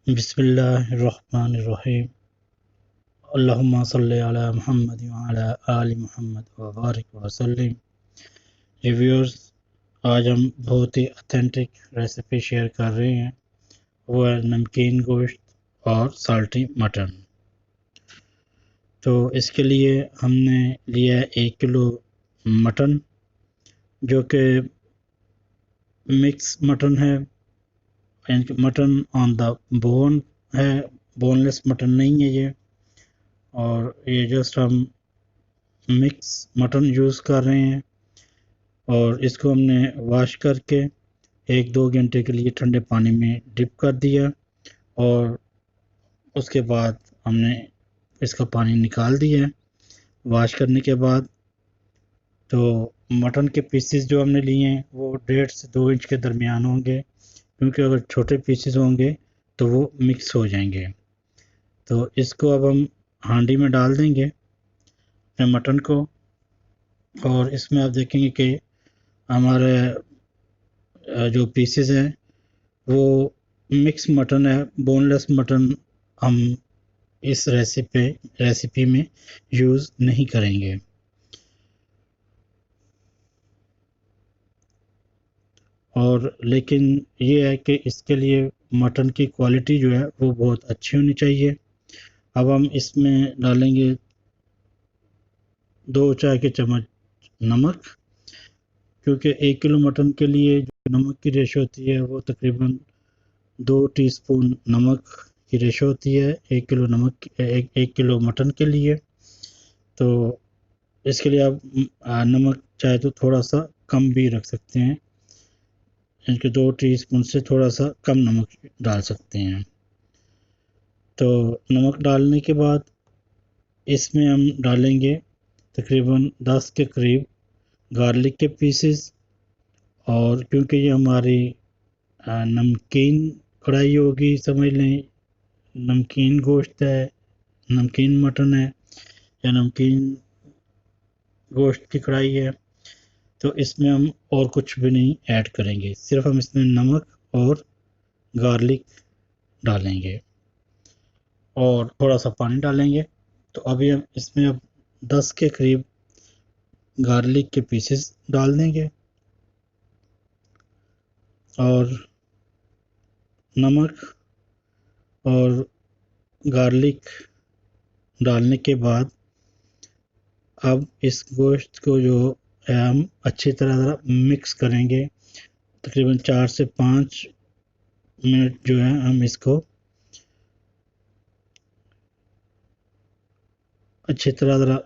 बिस्मिल्लाहिर्रहमानिर्रहीम। अल्लाहुम्मा सल्लि अला मुहम्मद व अला आलि मुहम्मद व बारिक वसल्लिम। रिव्यूअर्स, आज हम बहुत ही ऑथेंटिक रेसिपी शेयर कर रहे हैं। वो है नमकीन गोश्त और साल्टी मटन। तो इसके लिए हमने लिया है 1 किलो मटन, जो कि मिक्स मटन है। मटन ऑन द बोन है, बोनलेस मटन नहीं है ये। और ये जस्ट हम मिक्स मटन यूज़ कर रहे हैं और इसको हमने वॉश करके 1-2 घंटे के लिए ठंडे पानी में डिप कर दिया और उसके बाद हमने इसका पानी निकाल दिया। वॉश करने के बाद तो मटन के पीसेस जो हमने लिए हैं वो 1.5 से 2 इंच के दरमियान होंगे, क्योंकि अगर छोटे पीसेस होंगे तो वो मिक्स हो जाएंगे। तो इसको अब हम हांडी में डाल देंगे अपने मटन को, और इसमें आप देखेंगे कि हमारे जो पीसेस हैं वो मिक्स मटन है, बोनलेस मटन हम इस रेसिपी में यूज़ नहीं करेंगे। और लेकिन ये है कि इसके लिए मटन की क्वालिटी जो है वो बहुत अच्छी होनी चाहिए। अब हम इसमें डालेंगे 2 चाय के चम्मच नमक, क्योंकि 1 किलो मटन के लिए जो नमक की रेशो होती है वो तकरीबन 2 टीस्पून नमक की रेशो होती है 1 किलो एक किलो मटन के लिए। तो इसके लिए आप नमक चाहे तो थोड़ा सा कम भी रख सकते हैं, यानी 2 टीस्पून से थोड़ा सा कम नमक डाल सकते हैं। तो नमक डालने के बाद इसमें हम डालेंगे तकरीबन 10 के करीब गार्लिक के पीसेस। और क्योंकि ये हमारी नमकीन कढ़ाई होगी, समझ लें नमकीन गोश्त है, नमकीन मटन है या नमकीन गोश्त की कढ़ाई है, तो इसमें हम और कुछ भी नहीं ऐड करेंगे, सिर्फ हम इसमें नमक और गार्लिक डालेंगे और थोड़ा सा पानी डालेंगे। तो अभी हम इसमें अब 10 के करीब गार्लिक के पीसेस डाल देंगे और नमक और गार्लिक डालने के बाद अब इस गोश्त को जो है हम अच्छी तरह मिक्स करेंगे। तकरीबन 4 से 5 मिनट जो है हम इसको अच्छी तरह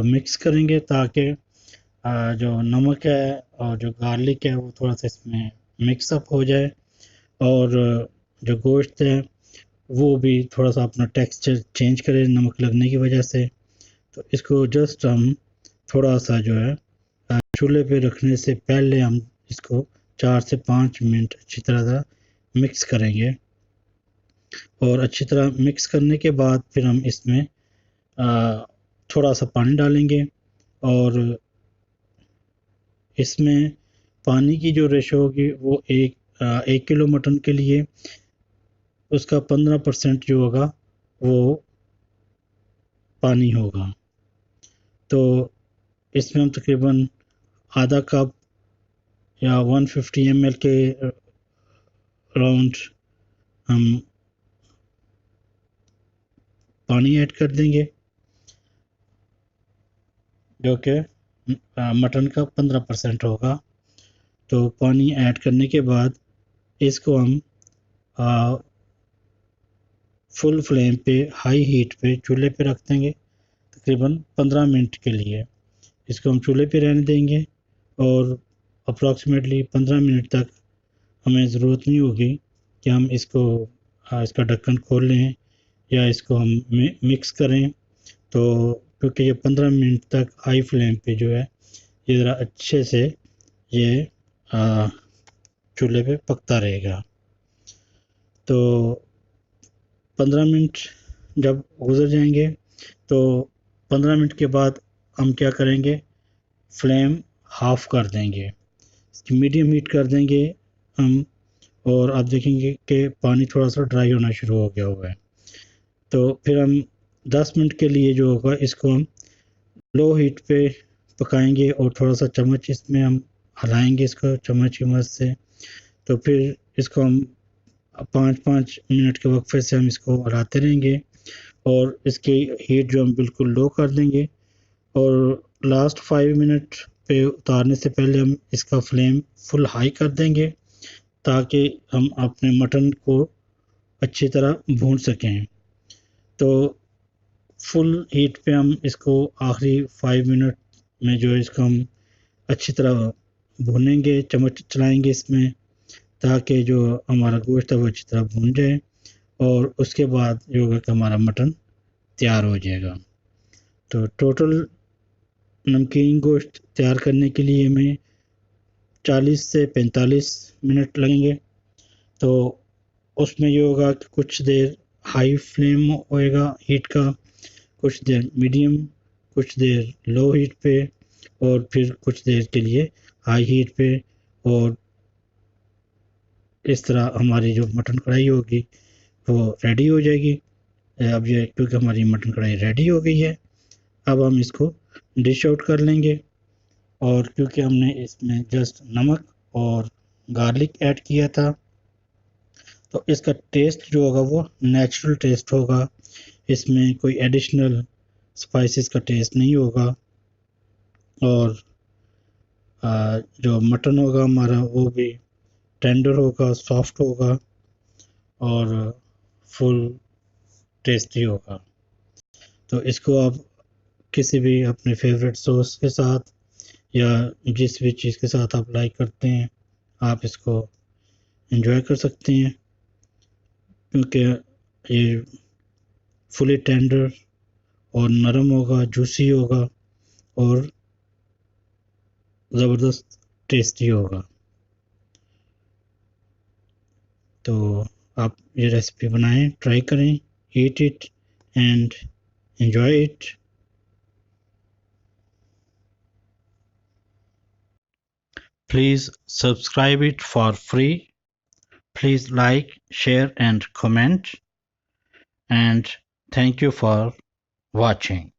मिक्स करेंगे, ताकि जो नमक है और जो गार्लिक है वो थोड़ा सा इसमें मिक्स अप हो जाए और जो गोश्त है वो भी थोड़ा सा अपना टेक्सचर चेंज करे नमक लगने की वजह से। तो इसको जस्ट हम थोड़ा सा जो है चूल्हे पे रखने से पहले हम इसको 4 से 5 मिनट अच्छी तरह मिक्स करेंगे। और अच्छी तरह मिक्स करने के बाद फिर हम इसमें थोड़ा सा पानी डालेंगे और इसमें पानी की जो रेशो होगी वो 1 किलो मटन के लिए उसका 15% जो होगा वो पानी होगा। तो इसमें हम तकरीबन आधा कप या 150 ml के राउंड हम पानी ऐड कर देंगे, जो कि मटन का 15% होगा। तो पानी ऐड करने के बाद इसको हम फुल फ्लेम पे हाई हीट पे चूल्हे पे रख देंगे तकरीबन 15 मिनट के लिए। इसको हम चूल्हे पे रहने देंगे और अप्रॉक्सीमेटली 15 मिनट तक हमें ज़रूरत नहीं होगी कि हम इसका ढक्कन खोल लें या इसको हम मिक्स करें। तो क्योंकि ये 15 मिनट तक हाई फ्लेम पे जो है ये ज़रा अच्छे से ये चूल्हे पे पकता रहेगा। तो 15 मिनट जब गुजर जाएंगे तो 15 मिनट के बाद हम क्या करेंगे, फ्लेम हाफ़ कर देंगे, इसकी मीडियम हीट कर देंगे हम और आप देखेंगे कि पानी थोड़ा सा ड्राई होना शुरू हो गया हुआ है। तो फिर हम 10 मिनट के लिए जो होगा इसको हम लो हीट पे पकाएंगे और थोड़ा सा चम्मच इसमें हम हिलाएंगे इसको चम्मच की मदद से। तो फिर इसको हम 5-5 मिनट के वक्फे से हम इसको हिलाते रहेंगे और इसकी हीट जो हम बिल्कुल लो कर देंगे और लास्ट 5 मिनट पे उतारने से पहले हम इसका फ्लेम फुल हाई कर देंगे ताकि हम अपने मटन को अच्छी तरह भून सकें। तो फुल हीट पे हम इसको आखिरी 5 मिनट में जो है इसको हम अच्छी तरह भूनेंगे, चम्मच चलाएंगे इसमें ताकि जो हमारा गोश्त है वो अच्छी तरह भून जाए और उसके बाद जो होगा कि हमारा मटन तैयार हो जाएगा। तो टोटल नमकीन गोश्त तैयार करने के लिए हमें 40 से 45 मिनट लगेंगे। तो उसमें ये होगा कि कुछ देर हाई फ्लेम होएगा हीट का, कुछ देर मीडियम, कुछ देर लो हीट पे और फिर कुछ देर के लिए हाई हीट पे और इस तरह हमारी जो मटन कढ़ाई होगी वो रेडी हो जाएगी। अब ये क्योंकि हमारी मटन कढ़ाई रेडी हो गई है, अब हम इसको डिश आउट कर लेंगे और क्योंकि हमने इसमें जस्ट नमक और गार्लिक ऐड किया था तो इसका टेस्ट जो होगा वो नेचुरल टेस्ट होगा, इसमें कोई एडिशनल स्पाइसेस का टेस्ट नहीं होगा और जो मटन होगा हमारा वो भी टेंडर होगा, सॉफ्ट होगा और फुल टेस्टी होगा। तो इसको आप किसी भी अपने फेवरेट सॉस के साथ या जिस भी चीज़ के साथ आप लाइक करते हैं आप इसको एंजॉय कर सकते हैं क्योंकि ये फुली टेंडर और नरम होगा, जूसी होगा और ज़बरदस्त टेस्टी होगा। तो आप ये रेसिपी बनाएं, ट्राई करें, eat it and enjoy it. Please subscribe it for free. Please like, share and comment. And thank you for watching.